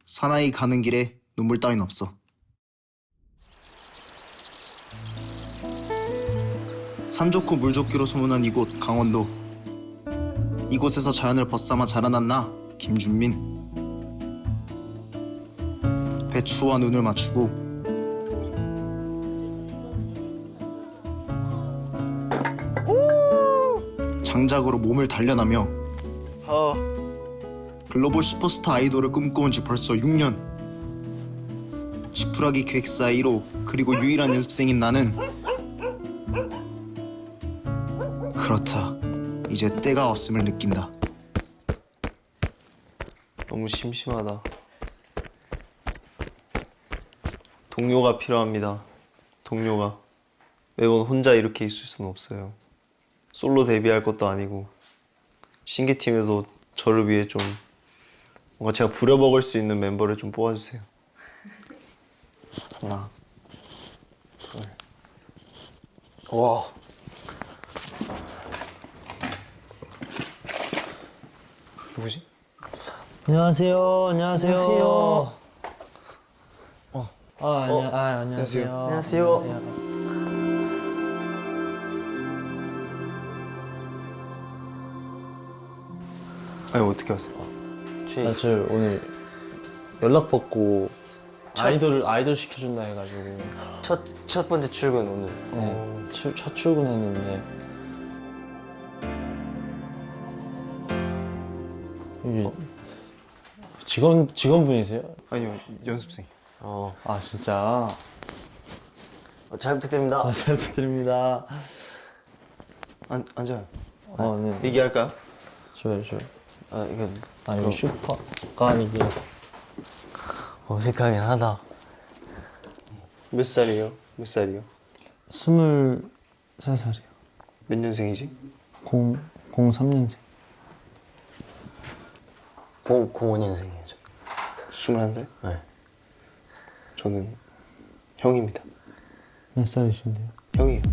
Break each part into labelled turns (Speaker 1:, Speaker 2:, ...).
Speaker 1: 사나이 가는 길에 눈물 따윈 없어. 산 좋고 물 좋기로 소문난 이곳 강원도. 이곳에서 자연을 벗삼아 자라난 나 김준민. 배추와 눈을 맞추고 장작으로 몸을 단련하며 글로벌 슈퍼스타 아이돌을 꿈꿔온 지 벌써 6년. 지푸라기 기획사 1호 그리고 유일한 연습생인 나는 그렇다. 이제 때가 왔음을 느낀다.
Speaker 2: 너무 심심하다. 동료가 필요합니다. 동료가. 매번 혼자 이렇게 있을 수는 없어요. 솔로 데뷔할 것도 아니고 신기팀에서 저를 위해 좀 뭔가 제가 부려먹을 수 있는 멤버를 좀 뽑아주세요. 하나, 둘. 와. 누구지?
Speaker 3: 안녕하세요. 안녕하세요.
Speaker 2: 안녕하세요.
Speaker 3: 안녕하세요.
Speaker 2: 안녕하세요. 아니 어떻게 하세요?
Speaker 3: 저 오늘 연락 받고 아이돌 시켜준다 해가지고
Speaker 2: 첫 번째 출근 오늘.
Speaker 3: 첫 출근했는데 여기 직원분이세요?
Speaker 2: 아니요 연습생.
Speaker 3: 아 진짜?
Speaker 2: 잘 부탁드립니다.
Speaker 3: 잘 부탁드립니다.
Speaker 2: 앉아요.
Speaker 3: 네.
Speaker 2: 얘기할까요?
Speaker 3: 좋아요.
Speaker 2: 이거
Speaker 3: 이거 슈퍼가 이게
Speaker 2: 어색하긴 하다. 몇 살이에요?
Speaker 3: 23살이요.
Speaker 2: 몇 년생이지?
Speaker 3: 03년생.
Speaker 2: 05년생이죠. 21살? 네. 저는 형입니다.
Speaker 3: 몇 살이신데요?
Speaker 2: 형이에요.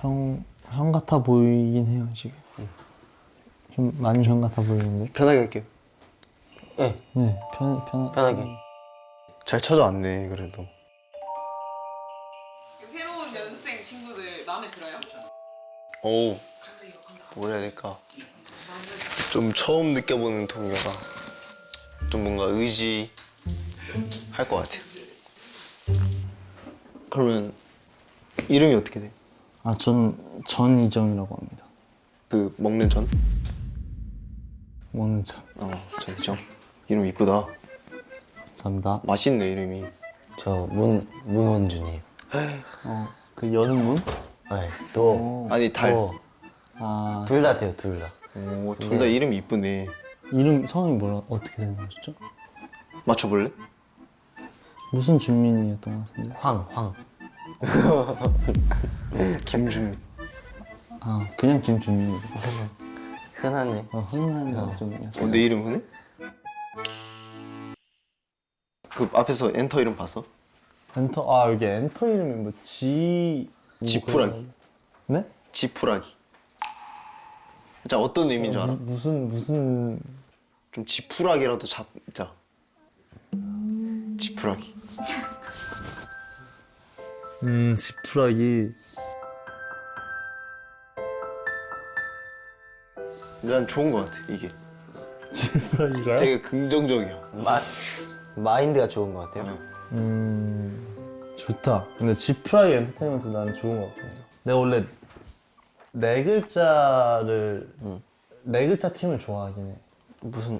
Speaker 3: 형 같아 보이긴 해요 지금. 좀 많이 형 같아 보이는데.
Speaker 2: 편하게 할게요.
Speaker 3: 네,
Speaker 2: 편하게. 잘 찾아왔네 그래도.
Speaker 4: 새로운 연습생 친구들 마음에 들어요?
Speaker 2: 오. 뭘 해야 될까? 좀 처음 느껴보는 동료가 좀 뭔가 의지할 것 같아요. 그러면 이름이 어떻게 돼요?
Speaker 3: 전이정이라고 합니다.
Speaker 2: 그 먹는 전?
Speaker 3: 먹는 전.
Speaker 2: 전이정. 이름 이쁘다.
Speaker 3: 감사합니다.
Speaker 2: 맛있네 이름이.
Speaker 5: 저 문원준이에요.
Speaker 3: 그 여는 문?
Speaker 5: 네. 또
Speaker 2: 아니 달.
Speaker 5: 둘 다 돼요, 둘 다.
Speaker 2: 둘 다 이름이 이쁘네.
Speaker 3: 이름 성이 어떻게 되는 거죠?
Speaker 2: 맞춰볼래?
Speaker 3: 무슨 준민이었던 것 같은데.
Speaker 5: 황.
Speaker 2: 김준민.
Speaker 3: 그냥 김준민.
Speaker 5: 흔하네.
Speaker 3: 흔한 좀.
Speaker 2: 내 이름 흔해? 그 앞에서 엔터 이름 봤어?
Speaker 3: 엔터. 여기 엔터 이름이 뭐
Speaker 2: 지푸라기.
Speaker 3: 네?
Speaker 2: 지푸라기. 자 어떤 의미인 줄 알아?
Speaker 3: 무슨
Speaker 2: 좀 지푸라기라도 잡자. 지푸라기.
Speaker 3: 지푸라기.
Speaker 2: 난 좋은 것 같아 이게.
Speaker 3: 지푸라기가요?
Speaker 2: 되게 긍정적이야.
Speaker 5: 마인드가 좋은 것 같아요.
Speaker 3: 좋다. 근데 지프라이 엔터테인먼트 나는 좋은 것 같아. 내가 원래 네 글자 팀을 좋아하긴 해.
Speaker 5: 무슨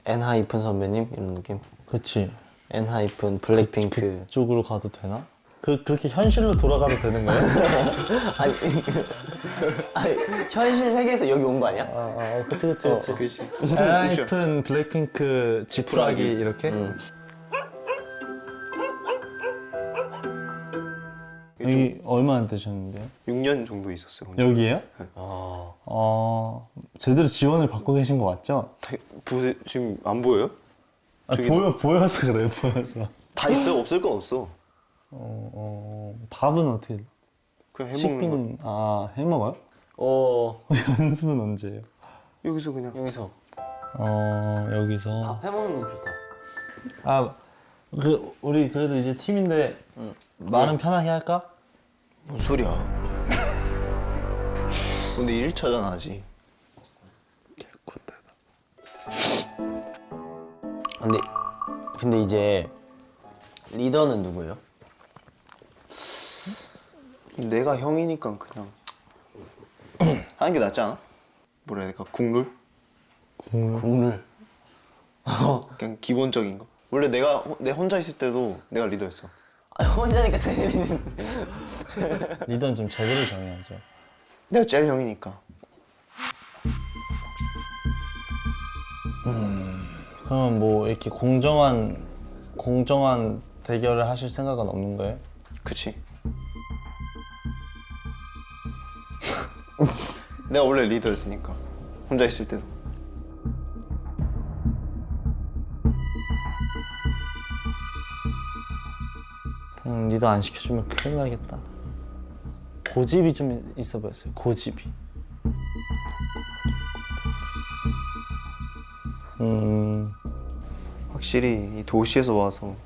Speaker 5: 엔하이픈 선배님 이런 느낌?
Speaker 3: 그치.
Speaker 5: 엔하이픈 블랙핑크.
Speaker 3: 그쪽으로 가도 되나? 그렇게 현실로 돌아가도 되는 거야?
Speaker 5: 아니 현실 세계에서 여기 온 거 아니야?
Speaker 3: 그치.
Speaker 2: 그렇지.
Speaker 3: 엔하이픈 블랙핑크 지프라기 이렇게? 여기 얼마나 되셨는데요?
Speaker 2: 6년 정도 있었어요. 혼자.
Speaker 3: 여기에요?
Speaker 5: 아,
Speaker 3: 제대로 지원을 받고 계신 거 맞죠?
Speaker 2: 지금 안 보여요?
Speaker 3: 보여서 그래요, 보여서.
Speaker 2: 다 있어요. 없을 건 없어.
Speaker 3: 밥은 어떻게?
Speaker 2: 그냥 해먹는 거.
Speaker 3: 식비는 해먹어요? 연습은 언제예요?
Speaker 2: 여기서 그냥.
Speaker 5: 여기서
Speaker 3: 여기서
Speaker 5: 밥 해먹는 거 좋다.
Speaker 3: 우리 그래도 이제 팀인데 말은 편하게 할까?
Speaker 2: 뭔 소리야? 근데 1차전 하지.
Speaker 5: 근데 이제 리더는 누구예요?
Speaker 2: 내가 형이니까 그냥 하는 게 낫지 않아? 뭐라 해야 될까? 국룰?
Speaker 5: 국룰.
Speaker 2: 그냥 기본적인 거. 원래 내 혼자 있을 때도 내가 리더였어.
Speaker 5: 혼자니까 되리는.
Speaker 3: 리더는 좀 제대로 정해야죠.
Speaker 2: 내가 제일 형이니까.
Speaker 3: 그러면 뭐 이렇게 공정한 대결을 하실 생각은 없는 거예요?
Speaker 2: 그치? 내가 원래 리더였으니까 혼자 있을 때도.
Speaker 3: 리더 안 시켜주면 큰일 나겠다. 고집이 좀 있어 보였어요. 고집이.
Speaker 2: 확실히 이 도시에서 와서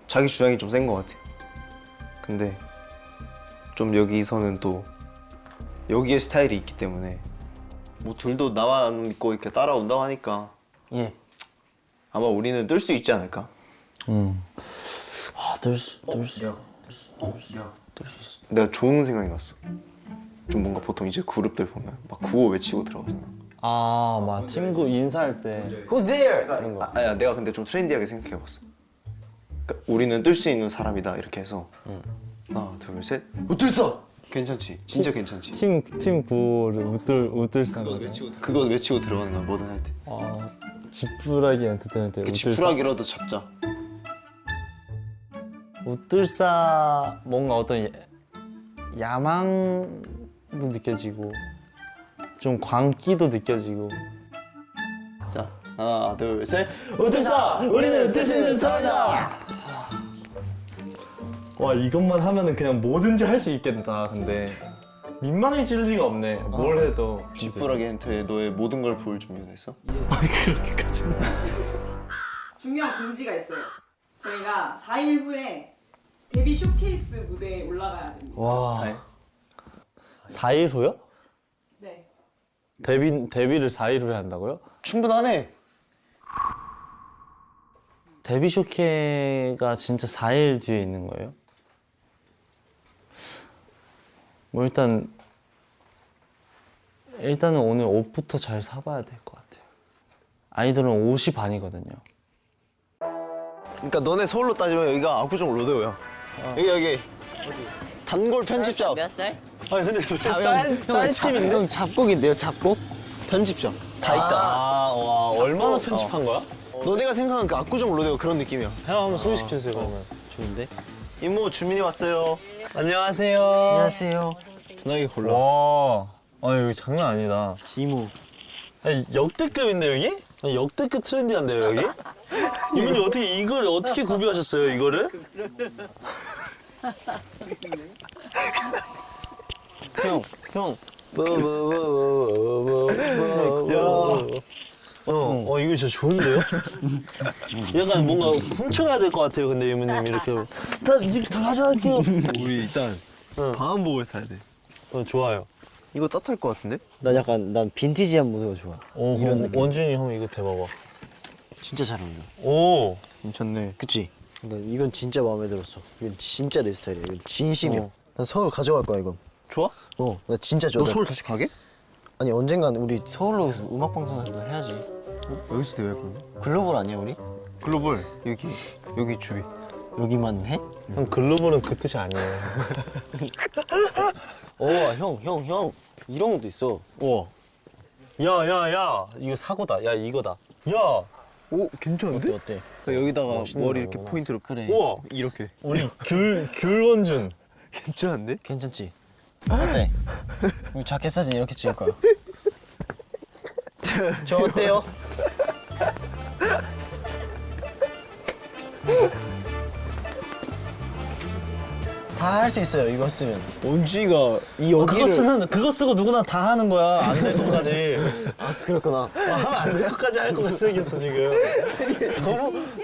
Speaker 2: 자기 주장이 좀 센 것 같아. 근데 좀 여기서는 또 여기의 스타일이 있기 때문에 뭐 둘도 나만 믿고 이렇게 따라온다고 하니까
Speaker 5: 예.
Speaker 2: 아마 우리는 뜰 수 있지 않을까?
Speaker 3: 뜰 수 있어.
Speaker 2: 내가 좋은 생각이 났어. 좀 뭔가 보통 이제 그룹들 보면 막 구호 외치고 들어가잖아.
Speaker 3: 막 팀구 인사할 때.
Speaker 5: Who's there? 이런 거.
Speaker 2: 아야 내가 근데 좀 트렌디하게 생각해봤어. 그러니까 우리는 뜰 수 있는 사람이다 이렇게 해서 하나 둘 셋 뜰서 괜찮지? 진짜 괜찮지?
Speaker 3: 팀 구호를 우들산 거죠.
Speaker 2: 그거 외치고 들어가는 거야 뭐든 할 때.
Speaker 3: 지푸라기 엔터테인먼트
Speaker 2: 그 지푸라기라도 잡자.
Speaker 3: 우들사 뭔가 어떤 야망도 느껴지고 좀 광기도 느껴지고.
Speaker 2: 자 하나 둘 셋.
Speaker 3: 우들사! 우리는 우들 수 있는 사람이다! 와 이것만 하면은 그냥 뭐든지 할 수 있겠다. 근데 민망해질 리가 없네. 뭘 해도.
Speaker 2: 지푸라기 힌트에 너의 모든 걸 부을 준비가 됐어?
Speaker 3: 그렇게까지는.
Speaker 4: 중요한 공지가 있어요. 저희가 4일 후에 데뷔 쇼케이스 무대에 올라가야 됩니다.
Speaker 3: 와. 4일 후요?
Speaker 4: 네.
Speaker 3: 데뷔를 4일 후에 한다고요?
Speaker 2: 충분하네.
Speaker 3: 데뷔 쇼케가 진짜 4일 뒤에 있는 거예요? 뭐 일단은 오늘 옷부터 잘 사봐야 될 것 같아요. 아이돌은 옷이 반이거든요.
Speaker 2: 그러니까 너네 서울로 따지면 여기가 압구정 로데오야. 여기 단골 편집샵.
Speaker 5: 몇 살?
Speaker 3: 아니 근데 쌀집인데?
Speaker 5: 형 잡곡인데요, 잡곡?
Speaker 2: 편집샵 다 있다.
Speaker 3: 와 얼마나 편집한 거야?
Speaker 2: 너네가 생각하는 그 압구정 로데오 그런 느낌이야.
Speaker 3: 형 한번 소개시켜주세요 그러면.
Speaker 5: 좋은데?
Speaker 2: 이모 주민이 왔어요.
Speaker 3: 안녕하세요.
Speaker 5: 안녕하세요.
Speaker 2: 편하게 골라.
Speaker 3: 와, 여기 장난 아니다.
Speaker 5: 이모.
Speaker 3: 아니, 역대급인데 여기? 아니, 역대급 트렌디한데요 여기? 이분이 이걸 어떻게 구비하셨어요 이거를?
Speaker 5: 형.
Speaker 3: 이거 진짜 좋은데요? 약간 뭔가 훔쳐가야 될 것 같아요. 근데 이모님 이렇게 다 가져갈게요.
Speaker 2: 우리 일단 방한복을 사야 돼.
Speaker 3: 좋아요.
Speaker 2: 이거 따뜻할 것 같은데?
Speaker 5: 난 빈티지한 무드가 좋아.
Speaker 3: 원준이 형 이거 대봐봐.
Speaker 5: 진짜 잘 어울려.
Speaker 3: 오,
Speaker 2: 괜찮네.
Speaker 5: 그치? 이건 진짜 마음에 들었어. 이건 진짜 내 스타일이야. 이건 진심이야. 난 서울 가져갈 거야, 이건.
Speaker 2: 좋아?
Speaker 5: 나 진짜 좋아.
Speaker 2: 너 서울 다시 가게?
Speaker 5: 아니, 언젠간 우리 서울로 음악방송도 해야지.
Speaker 2: 여기서 대회 그러면?
Speaker 5: 글로벌 아니야, 우리?
Speaker 2: 글로벌 여기 주위.
Speaker 5: 여기만 해?
Speaker 3: 형 글로벌은 그 뜻이 아니에요.
Speaker 5: 형. 이런 것도 있어.
Speaker 2: 우와.
Speaker 3: 야, 이거 사고다. 야, 이거다. 야,
Speaker 2: 오 괜찮은데?
Speaker 5: 어때?
Speaker 2: 여기다가
Speaker 5: 멋있는
Speaker 2: 머리 이렇게
Speaker 5: 거구나.
Speaker 2: 포인트로
Speaker 5: 그래.
Speaker 3: 우와,
Speaker 2: 이렇게.
Speaker 3: 우리 귤원준.
Speaker 2: 괜찮은데?
Speaker 5: 괜찮지? 어때? 우리 자켓 사진 이렇게 찍을 거야. 저 어때요? 다 할 수 있어요. 이거 쓰면. 온지가 이 여기를.
Speaker 3: 그거 쓰고 누구나 다 하는 거야. 안 될 것까지.
Speaker 5: 아 그렇구나.
Speaker 3: 하면 안 될 것까지 할 거가 쓰겠어 지금.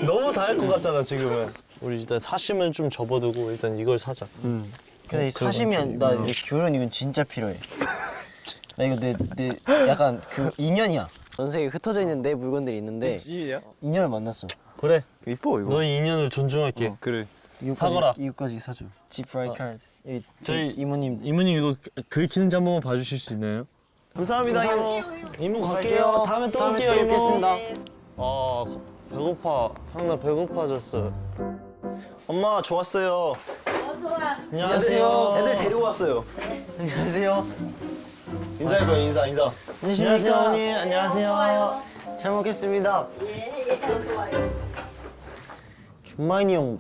Speaker 3: 너무 다 할 것 같잖아 지금은. 우리 일단 사심은 좀 접어두고 일단 이걸 사자.
Speaker 5: 근데 이 사시면 나 이제 귤은 이건 진짜 필요해. 나 이거 내 약간 그 인연이야. 전 세계에 흩어져 있는 내 물건들이 있는데 인연을 만났어.
Speaker 3: 그래.
Speaker 2: 이뻐 이거.
Speaker 3: 너의 인연을 존중할게.
Speaker 2: 그래.
Speaker 3: 사거라.
Speaker 5: 이거까지 사줘. 지프라이 카드. 여기
Speaker 3: 저희
Speaker 5: 이모님.
Speaker 3: 이모님 이거 긁히는지 한 번만 봐주실 수 있나요?
Speaker 5: 감사합니다 이모.
Speaker 3: 이모 갈게요. 다음에 또 올게요 이모.
Speaker 5: 뵙겠습니다.
Speaker 3: 아 배고파. 형 나 배고파졌어.
Speaker 2: 엄마 좋았어요.
Speaker 3: 안녕하세요.
Speaker 2: 애들 데리고 왔어요.
Speaker 5: 안녕하세요.
Speaker 2: 인사해봐요 인사.
Speaker 3: 안녕하세요 언니. 안녕하세요.
Speaker 5: 잘 먹겠습니다.
Speaker 6: 예, 좋아요.
Speaker 5: 준마인이 형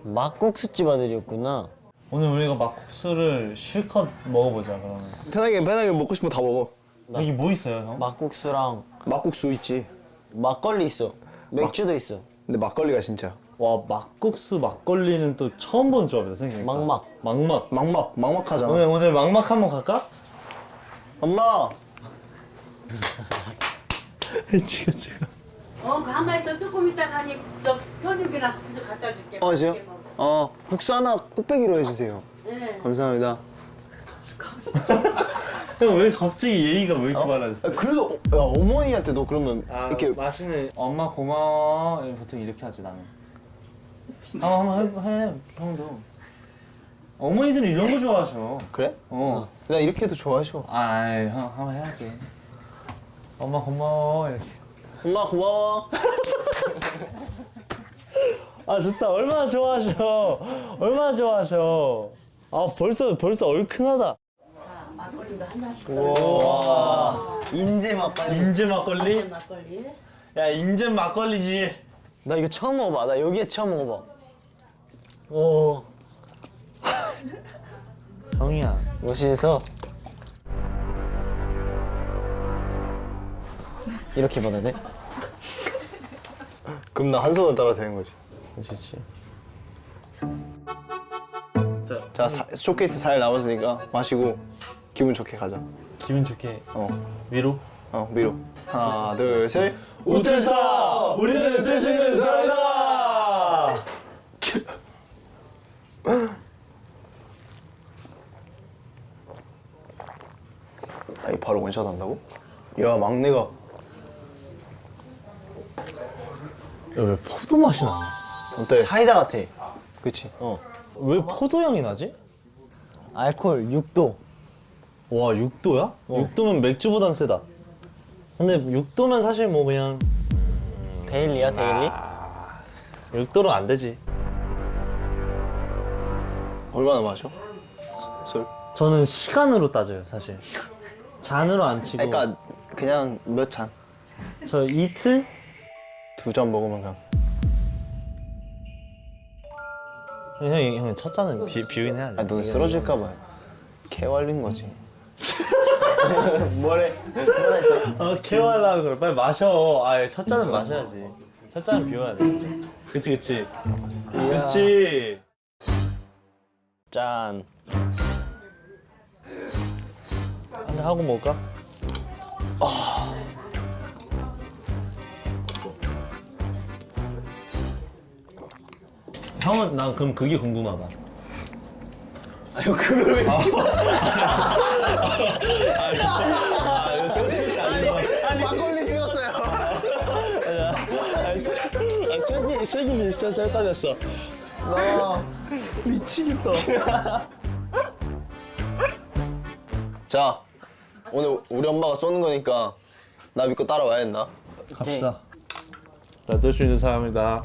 Speaker 5: 막국수집 아들이었구나.
Speaker 3: 오늘 우리가 막국수를 실컷 먹어보자 그러면.
Speaker 2: 편하게 먹고 싶은 거 다 먹어.
Speaker 3: 여기 뭐 있어요 형?
Speaker 5: 막국수랑
Speaker 2: 막국수 있지.
Speaker 5: 막걸리 있어. 맥주도 있어.
Speaker 2: 근데 막걸리가 진짜.
Speaker 3: 와 막국수 막걸리는 또 처음 본 조합이다 생각해보니까.
Speaker 5: 막막.
Speaker 3: 막막.
Speaker 2: 막막하잖아.
Speaker 3: 오늘 막막 한번 갈까?
Speaker 2: 엄마.
Speaker 3: 지금.
Speaker 6: 가만히 있어. 조금 있다가 하니 저 편육이랑 국수 갖다 줄게.
Speaker 2: 진짜요? 국수 하나 곱빼기로 해주세요.
Speaker 6: 네.
Speaker 2: 감사합니다.
Speaker 3: 형 왜 갑자기 예의가 왜 이렇게 많아졌어?
Speaker 2: 그래도 어머니한테 너 그러면 이렇게
Speaker 3: 맛있는 엄마 고마워 보통 이렇게 하지 나는. 한번 해 형도. 어머니들은 이런 거 좋아하셔.
Speaker 2: 그래?
Speaker 3: 어.
Speaker 2: 나 이렇게 해도 좋아하셔.
Speaker 3: 아이 형 한번 해야지. 엄마 고마워 이렇게.
Speaker 2: 엄마 고마워.
Speaker 3: 아 좋다. 얼마나 좋아하셔. 얼마나 좋아하셔. 아 벌써 얼큰하다.
Speaker 6: 막걸리도 한 잔씩.
Speaker 3: 와.
Speaker 5: 인제 막걸리.
Speaker 3: 인제 막걸리?
Speaker 6: 막걸리.
Speaker 3: 야 인제 막걸리지.
Speaker 5: 나 이거 처음 먹어봐. 나 여기에 처음 먹어봐. 오.
Speaker 3: 형이야.
Speaker 5: 멋있어. 이렇게 받아야 돼?
Speaker 2: 그럼 나 한 손으로 따라 되는 거지.
Speaker 5: 그렇지.
Speaker 2: 자 쇼케이스 잘 남았으니까 마시고 기분 좋게 가자.
Speaker 3: 기분 좋게
Speaker 2: 어
Speaker 3: 위로.
Speaker 2: 위로. 하나 둘 셋.
Speaker 3: 우틀사! 우리는 뜻 있는 사람이다!
Speaker 2: 아니 바로 원샷 한다고? 야 막내가.
Speaker 3: 야, 왜 포도 맛이 나냐?
Speaker 2: 어때?
Speaker 5: 사이다 같아.
Speaker 2: 그치.
Speaker 3: 왜 포도 향이 나지?
Speaker 5: 알코올 6도.
Speaker 3: 와, 6도야? 6도면 맥주보단 세다. 근데 6도면 사실 뭐 그냥
Speaker 5: 데일리야 데일리?
Speaker 3: 6도는 안 되지.
Speaker 2: 얼마나 마셔? 술?
Speaker 3: 저는 시간으로 따져요, 사실. 잔으로 안 치고.
Speaker 2: 그러니까 그냥 몇 잔?
Speaker 3: 저 이틀?
Speaker 2: 2잔 먹으면 그냥.
Speaker 3: 형이 첫 잔은 비우긴 해야 돼.
Speaker 2: 아 너는 쓰러질까 봐. 개활린 거지.
Speaker 5: 뭐라 했어?
Speaker 3: 개활라 그래. 빨리 마셔. 아, 첫 잔은 마셔야지. 첫 잔은 비워야 돼. 그치. 그치.
Speaker 5: 짠.
Speaker 3: 한잔 하고 먹을까? 형은 난 그럼 그게 궁금하다.
Speaker 5: 아유 그걸 왜? 아니 막걸리 찍었어요.
Speaker 3: 색이 비슷해서 헷갈렸어.
Speaker 2: 미치겠다. 자 오늘 우리 엄마가 쏘는 거니까 나 믿고 따라와야 했나?
Speaker 3: 갑시다. 자, 뜰 수 있는 사람이다.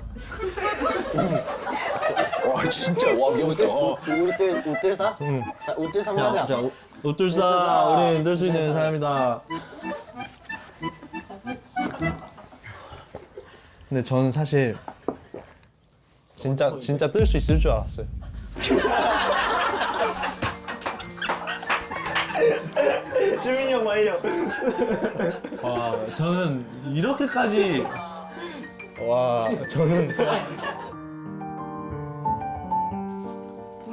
Speaker 2: 와 진짜 와 미쳤다.
Speaker 5: 우뜰사? 응. 우뜰사 하자.
Speaker 3: 자, 우툴사, 우리는 뜰 수 있는 사람이다. 근데 저는 사실 진짜 뜰 수 있을 줄 알았어요.
Speaker 2: 주민이 형 말이야.
Speaker 3: 와, 저는 이렇게까지 저는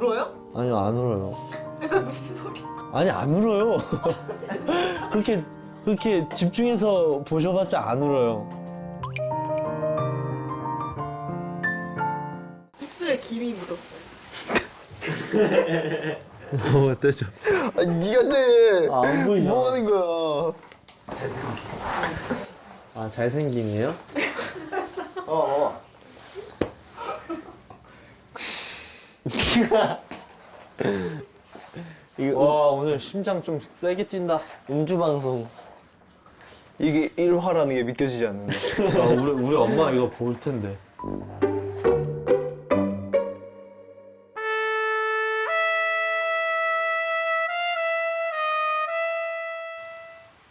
Speaker 4: 울어요?
Speaker 3: 아니요, 안 울어요. 아니, 안 울어요. 그렇게 집중해서 보셔봤자 안 울어요.
Speaker 4: 입술에 김이 묻었어요.
Speaker 3: 너무 떼죠.
Speaker 5: 아니 니가 돼.
Speaker 3: 안 보이냐?
Speaker 5: 뭐 하는 거야?
Speaker 3: 아, 잘생김이에요? 와, 오늘 심장 좀 세게 뛴다.
Speaker 5: 음주 방송.
Speaker 2: 이게 일화라는 게 믿겨지지 않는데.
Speaker 3: 아, 우리 엄마 이거 볼 텐데.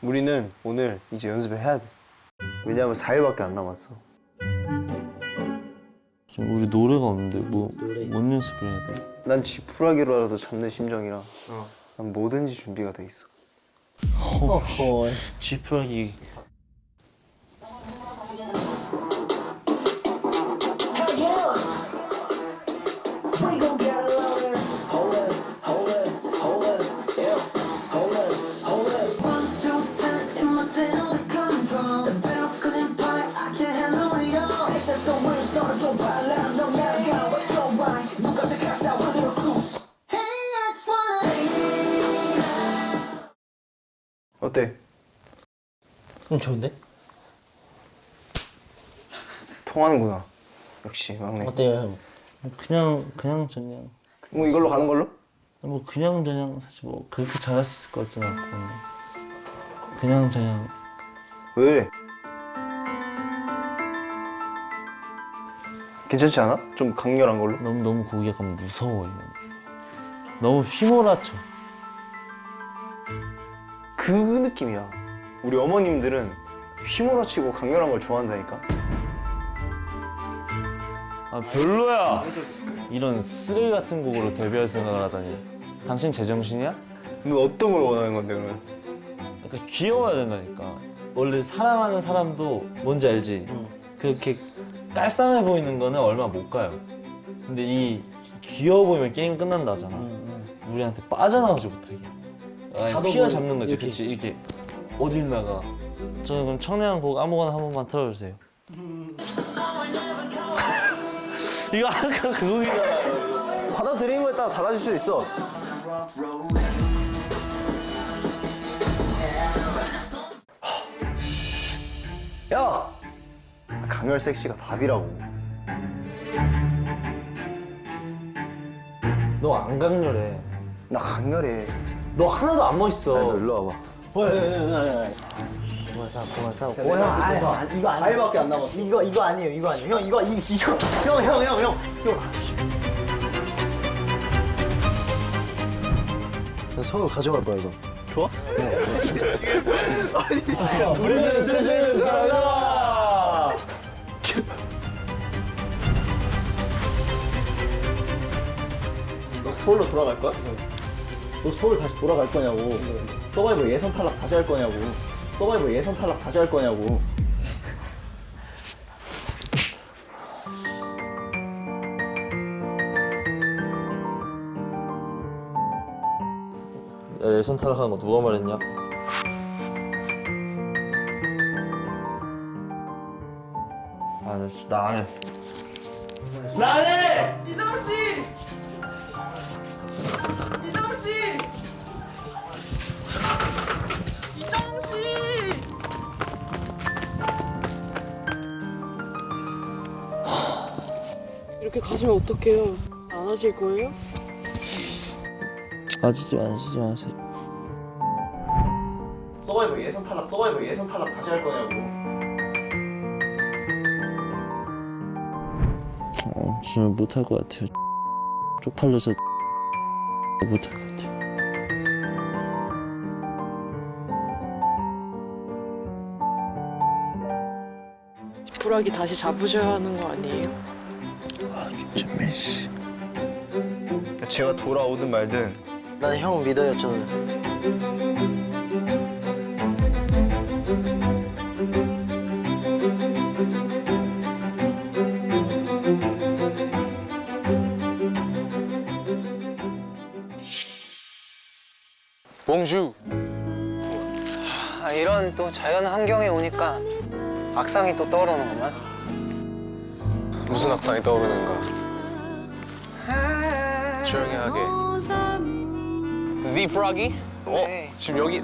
Speaker 2: 우리는 오늘 이제 연습을 해야 돼. 왜냐면 4일밖에 안 남았어.
Speaker 3: 지금 우리 노래가 없는데 뭔 연습을 해야 돼?
Speaker 2: 난 지푸라기로라도 잡는 심정이라 난 뭐든지 준비가 돼 있어.
Speaker 3: 지푸라기.
Speaker 2: 어때?
Speaker 5: 좋은데?
Speaker 2: 통하는구나. 역시 막내.
Speaker 5: 어때요 형?
Speaker 3: 그냥 저냥
Speaker 2: 뭐 이걸로 가는 걸로?
Speaker 3: 뭐 그냥 저냥 사실 뭐 그렇게 잘할 수 있을 것 같지는 않고 그냥 저냥
Speaker 2: 왜? 괜찮지 않아? 좀 강렬한 걸로?
Speaker 3: 너무 곡이 약간 무서워 이건. 너무 휘몰아쳐.
Speaker 2: 그 느낌이야. 우리 어머님들은 휘몰아치고 강렬한 걸 좋아한다니까.
Speaker 3: 아 별로야. 이런 쓰레기 같은 곡으로 데뷔할 생각을 하다니. 당신 제정신이야?
Speaker 2: 너 어떤 걸 원하는 건데 그러면?
Speaker 3: 약간 귀여워야 된다니까. 원래 사랑하는 사람도 뭔지 알지? 그렇게 깔쌈해 보이는 거는 얼마 못 가요. 근데 이 귀여워 보이면 게임 끝난다잖아. 우리한테 빠져나오지 못하게. 아니, 휘어 잡는 거지.
Speaker 5: 이렇게.
Speaker 3: 그치? 이렇게 어딜 나가. 저는 그럼 청량한 곡 아무거나 한 번만 틀어주세요. 이거 아까 그 곡이잖아요.
Speaker 2: 받아들이는 거에 따라 달라질 수도 있어. 야! 강렬 섹시가 답이라고.
Speaker 3: 너 안 강렬해.
Speaker 2: 나 강렬해.
Speaker 3: 너 하나도 안 멋있어.
Speaker 2: 너 일로 와봐.
Speaker 5: 그만 싸워. 형, 이거 아니에요.
Speaker 2: 4일밖에 안 남았어.
Speaker 5: 이거 아니에요. 이거 아니에요. 형, 이거 형. 서울 가져갈 거야 이거.
Speaker 2: 좋아?
Speaker 5: 네, 진짜.
Speaker 2: 우리는 뜻있는 사람이다!
Speaker 7: 너 서울로 돌아갈 거야? 너 서울 다시 돌아갈 거냐고. 서바이벌 예선 탈락 다시 할 거냐고. 서바이벌 예선 탈락 다시 할 거냐고.
Speaker 3: 야, 예선 탈락한 거 누가 말했냐? 나 안 해. 나 안 해!
Speaker 4: 이정 씨. 이정 씨. 이정 씨. 이렇게 가시면 어떡해요? 안 하실 거예요?
Speaker 3: 아시지 마세요.
Speaker 7: 서바이벌 예선 탈락 다시 할 거냐고.
Speaker 3: 저는 못할 것 같아요. 쪽팔려서 못할 것 같아요.
Speaker 8: 불화기 다시 잡으셔야 하는 거 아니에요?
Speaker 3: 준민 씨.
Speaker 2: 제가 돌아오든 말든
Speaker 5: 난 형 믿어요 저는.
Speaker 9: 광주.
Speaker 5: 이런 또 자연 환경에 오니까 악상이 또 떠오르는구만.
Speaker 9: 무슨 악상이 떠오르는가? 조용히 하게.
Speaker 5: Z Froggy?
Speaker 9: 지금 여기